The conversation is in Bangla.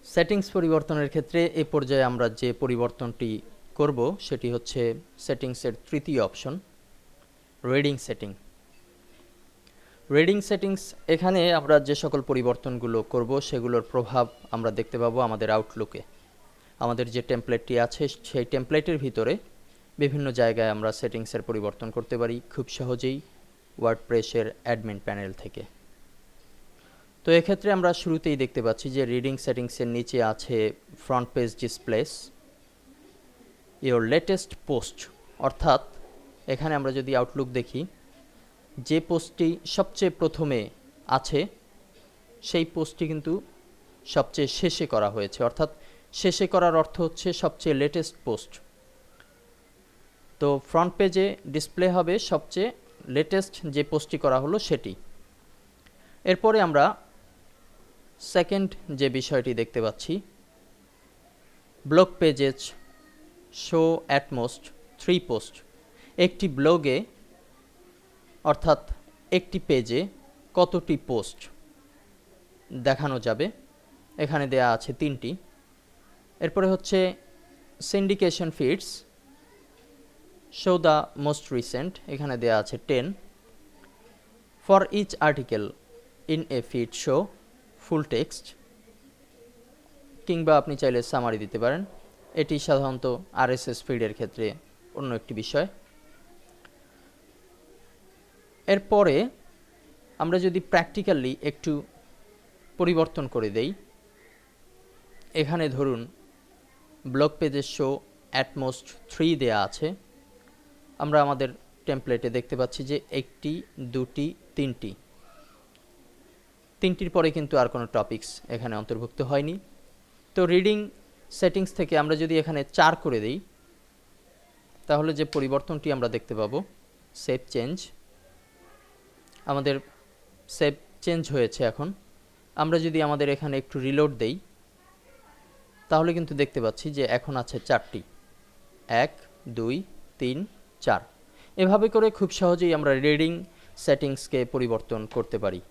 সেটিংস পরিবর্তনের ক্ষেত্রে এ পর্যায়ে আমরা যে পরিবর্তনটি করব সেটি হচ্ছে সেটিংসের তৃতীয় option, reading setting. Reading settings, এখানে আমরা যে সকল পরিবর্তনগুলো করব সেগুলোর প্রভাব আমরা দেখতে পাবো আমাদের আউটলুকে। আমাদের যে টেমপ্লেটটি আছে সেই টেমপ্লেটের ভিতরে বিভিন্ন জায়গায় আমরা সেটিংসের পরিবর্তন করতে পারি খুব সহজেই ওয়ার্ডপ্রেসের অ্যাডমিন প্যানেল থেকে। তো এক্ষেত্রে আমরা শুরুতেই দেখতে পাচ্ছি যে রিডিং সেটিংসের নিচে আছে front page displace your latest post, অর্থাৎ এখানে আমরা যদি আউটলুক দেখি, যে পোস্টটি সবচেয়ে প্রথমে আছে সেই পোস্টটি কিন্তু সবচেয়ে শেষে করা হয়েছে, অর্থাৎ শেষে করার অর্থ হচ্ছে সবচেয়ে লেটেস্ট পোস্ট। তো ফ্রন্ট পেজে ডিসপ্লে হবে সবচেয়ে লেটেস্ট যে পোস্টটি করা হলো সেটি। এরপরে আমরা সেকেন্ড যে বিষয়টি দেখতে পাচ্ছি, blog pages show at most 3 post. একটি ব্লগে অর্থাৎ একটি পেজে কতটি পোস্ট দেখানো যাবে, এখানে দেয়া আছে 3টি। এরপরে হচ্ছে syndication feeds show the most recent, এখানে দেয়া আছে 10। For each article in a feed show full text, কিংবা আপনি চাইলে সামারি দিতে পারেন। এটি সাধারণত আরএসএস ফিডের ক্ষেত্রে অন্য একটি বিষয়। এরপরে আমরা যদি প্র্যাকটিক্যালি একটু পরিবর্তন করে দেই, এখানে ধরুন ব্লগ পেজের শো অ্যাট মোস্ট 3 দেয়া আছে, আমরা আমাদের টেমপ্লেটে দেখতে পাচ্ছি যে 1টি 2টি 3টি, 3টির পরে কিন্তু আর কোনো টপিকস এখানে অন্তর্ভুক্ত হয়নি। তো রিডিং সেটিংস থেকে আমরা যদি এখানে 4 করে দেই, তাহলে যে পরিবর্তনটি আমরা দেখতে পাবো, সেভ চেঞ্জ, আমাদের সেভ চেঞ্জ হয়েছে। এখন আমরা যদি আমাদের এখানে একটু রিলোড দেই, তাহলে কিন্তু দেখতে পাচ্ছি যে এখন আছে 4টি, 1 2 3 4। এভাবে করে খুব সহজেই আমরা রিডিং সেটিংসকে পরিবর্তন করতে পারি।